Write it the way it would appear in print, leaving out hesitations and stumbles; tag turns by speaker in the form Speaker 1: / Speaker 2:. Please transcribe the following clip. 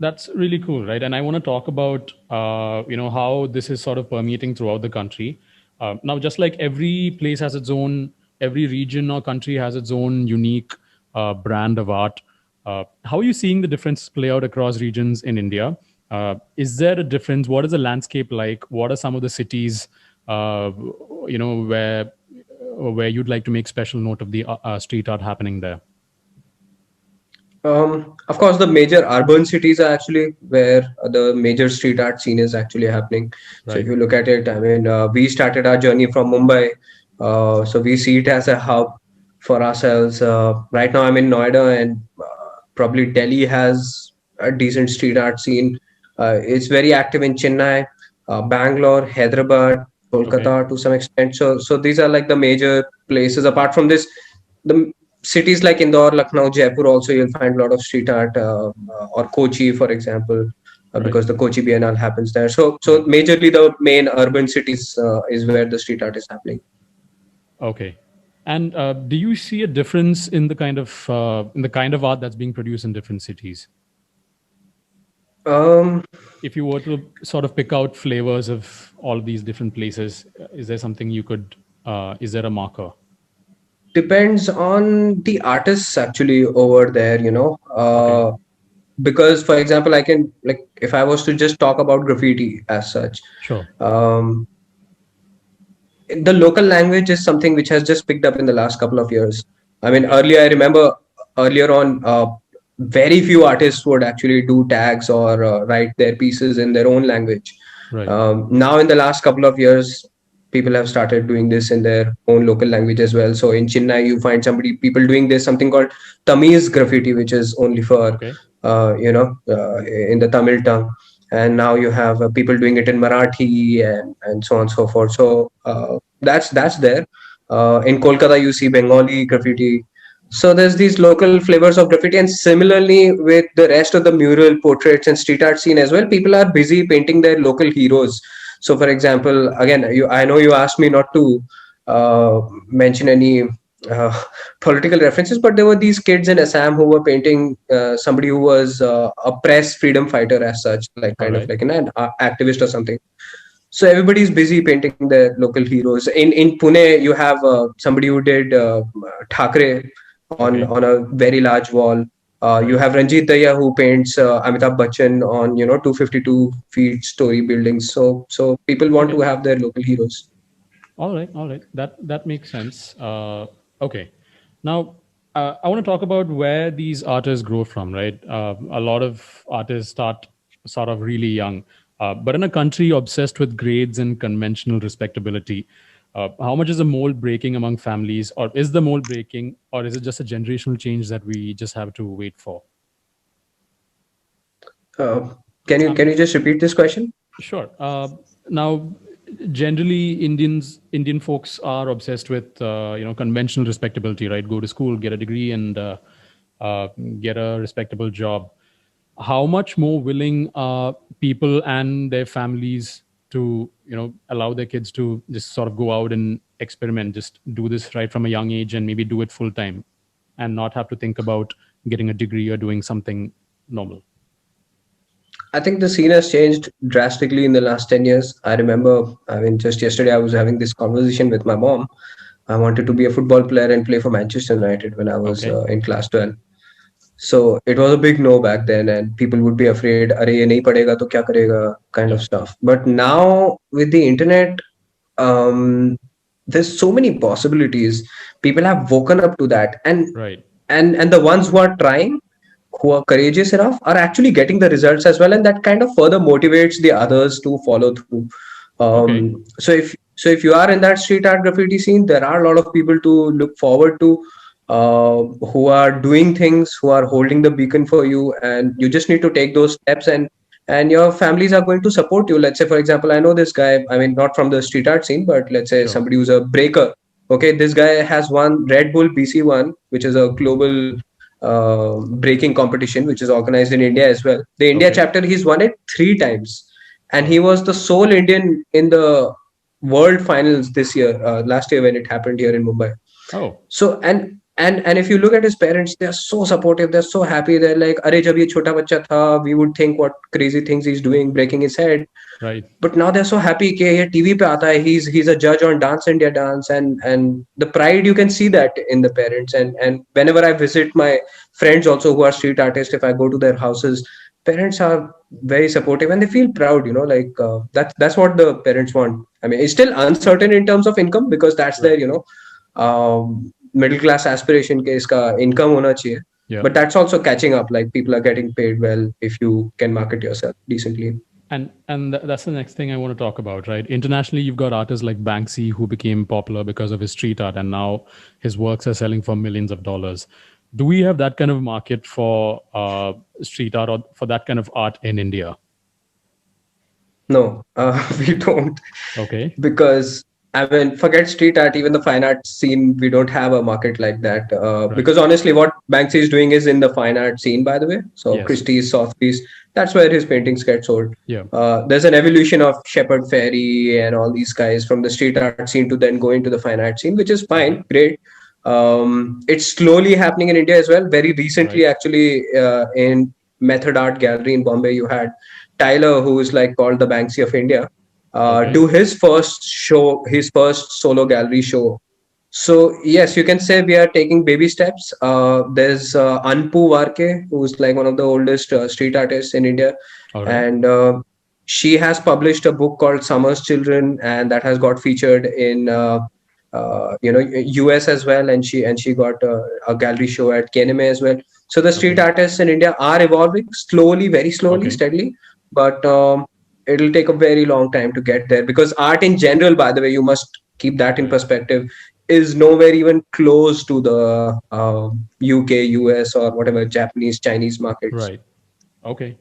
Speaker 1: That's really cool, right? And I want to talk about how this is sort of permeating throughout the country. Now, just like every place has its own, every region or country has its own unique brand of art. How are you seeing the differences play out across regions in India? Is there a difference? What is the landscape like? What are some of the cities, uh, where you'd like to make special note of the street art happening there?
Speaker 2: Of course, the major urban cities are actually where the major street art scene is actually happening. So if
Speaker 1: Right.
Speaker 2: you look at it, I mean, we started our journey from Mumbai, so we see it as a hub for ourselves. Right now, I'm in Noida, and probably Delhi has a decent street art scene. It's very active in Chennai, Bangalore, Hyderabad,
Speaker 1: Okay.
Speaker 2: Kolkata to some extent. So these are like the major places. Apart from this, the cities like Indore, Lucknow, Jaipur also you'll find a lot of street art, or Kochi, for example,
Speaker 1: Right.
Speaker 2: because the Kochi Biennale happens there. So
Speaker 1: Right.
Speaker 2: majorly the main urban cities is where the street art is happening.
Speaker 1: Okay. And do you see a difference in the kind of art that's being produced in different cities?
Speaker 2: Um,
Speaker 1: If you were to sort of pick out flavors of all these different places, is there something you could? Is there a marker?
Speaker 2: Depends on the artists actually over there,
Speaker 1: Okay.
Speaker 2: because for example, I can, like, if I was to just talk about graffiti as such,
Speaker 1: Sure.
Speaker 2: um, the local language is something which has just picked up in the last couple of years. I mean,
Speaker 1: Okay.
Speaker 2: earlier I remember earlier on, very few artists would actually do tags or write their pieces in their own language.
Speaker 1: Right.
Speaker 2: Now, in the last couple of years, people have started doing this in their own local language as well. So in Chennai, you find people doing this something called Tamiz graffiti, which is only for
Speaker 1: Okay.
Speaker 2: in the Tamil tongue, and now you have people doing it in Marathi and so on and so forth. So that's there. In Kolkata, you see Bengali graffiti. So there's these local flavors of graffiti, and similarly with the rest of the mural, portraits, and street art scene as well, people are busy painting their local heroes. So, for example, again, I know you asked me not to mention any uh, political references, but there were these kids in Assam who were painting somebody who was a press freedom fighter as such, like
Speaker 1: All
Speaker 2: kind of
Speaker 1: right.
Speaker 2: like an activist or something. So everybody's busy painting their local heroes. In Pune, you have somebody who did Thakre
Speaker 1: Okay.
Speaker 2: on a very large wall. You
Speaker 1: Right.
Speaker 2: have Ranjit Daya who paints Amitabh Bachchan on 252 feet story buildings. So people want to
Speaker 1: Okay.
Speaker 2: have their local heroes.
Speaker 1: All right. All right. That makes sense. Okay. Now, I want to talk about where these artists grow from. Right. A lot of artists start sort of really young, but in a country obsessed with grades and conventional respectability, how much is the mold breaking among families, or is the mold breaking, or is it just a generational change that we just have to wait for?
Speaker 2: Uh, can you just repeat this question?
Speaker 1: Sure. Now, generally, Indian folks are obsessed with conventional respectability, right? Go to school, get a degree, and uh, get a respectable job. How much more willing are people and their families to allow their kids to just sort of go out and experiment, just do this right from a young age, and maybe do it full time, and not have to think about getting a degree or doing something normal.
Speaker 2: I think the scene has changed drastically in the last 10 years. I remember, I mean, just yesterday I was having this conversation with my mom. I wanted to be a football player and play for Manchester United when I was
Speaker 1: Okay.
Speaker 2: in class 12. So it was a big no back then, and people would be afraid, "Arey, ye nahi padega to kya karega," kind of
Speaker 1: Yeah.
Speaker 2: stuff. But now with the internet, um, there's so many possibilities. People have woken up to that,
Speaker 1: Right.
Speaker 2: and the ones who are trying, who are courageous enough, are actually getting the results as well, and that kind of further motivates the others to follow through.
Speaker 1: Okay.
Speaker 2: So if you are in that street art graffiti scene, there are a lot of people to look forward to, who are doing things, who are holding the beacon for you, and you just need to take those steps, and your families are going to support you. Let's say, for example, I know this guy. I mean, not from the street art scene, but let's say
Speaker 1: Sure.
Speaker 2: somebody who's a breaker. Okay, this guy has won Red Bull BC1, which is a global breaking competition, which is organized in India as well. The India
Speaker 1: Okay.
Speaker 2: chapter, he's won it 3 times, and he
Speaker 1: Wow.
Speaker 2: was the sole Indian in the world finals this year, last year when it happened here in Mumbai.
Speaker 1: Oh.
Speaker 2: So and if you look at his parents, they're so supportive, they're so happy. They're like, "Arey, jab ye chota bacha tha, we would think what crazy things he's doing, breaking his head."
Speaker 1: Right.
Speaker 2: But now they're so happy कि ये TV पे आता है, he's a judge on Dance India Dance, and the pride, you can see that in the parents. And whenever I visit my friends also who are street artists, if I go to their houses, parents are very supportive and they feel proud, like that's what the parents want. I mean, it's still uncertain in terms of income, because that's their,
Speaker 1: Right.
Speaker 2: middle class aspiration के इसका income होना चाहिए.
Speaker 1: Yeah.
Speaker 2: But that's also catching up. Like, people are getting paid well if you can market yourself decently.
Speaker 1: And that's the next thing I want to talk about, right? Internationally, you've got artists like Banksy, who became popular because of his street art, and now his works are selling for millions of dollars. Do we have that kind of market for street art, or for that kind of art in India?
Speaker 2: No, we don't.
Speaker 1: Okay.
Speaker 2: Because, I mean, forget street art, even the fine art scene, we don't have a market like that.
Speaker 1: Right.
Speaker 2: Because honestly, what Banksy is doing is in the fine art scene, by the way. So
Speaker 1: Yes.
Speaker 2: Christie's, Sotheby's, that's where his paintings get sold.
Speaker 1: Yeah.
Speaker 2: There's an evolution of Shepard Fairey and all these guys from the street art scene to then go into the fine art scene, which is fine, great. It's slowly happening in India as well. Very recently,
Speaker 1: Right.
Speaker 2: actually, in Method Art Gallery in Bombay, you had Tyler, who is like called the Banksy of India,
Speaker 1: Okay.
Speaker 2: do his first show, his first solo gallery show. So yes, you can say we are taking baby steps. There's Anpu Varke, who's like one of the oldest street artists in India,
Speaker 1: All right.
Speaker 2: and she has published a book called Summer's Children, and that has got featured in US as well, and she got a gallery show at KNMA as well. So the street
Speaker 1: Okay.
Speaker 2: artists in India are evolving slowly, very slowly,
Speaker 1: Okay.
Speaker 2: steadily, but it'll take a very long time to get there, because art in general, by the way, you must keep that in
Speaker 1: Right.
Speaker 2: perspective, is nowhere even close to the UK, US, or whatever Japanese, Chinese markets.
Speaker 1: Right. Okay.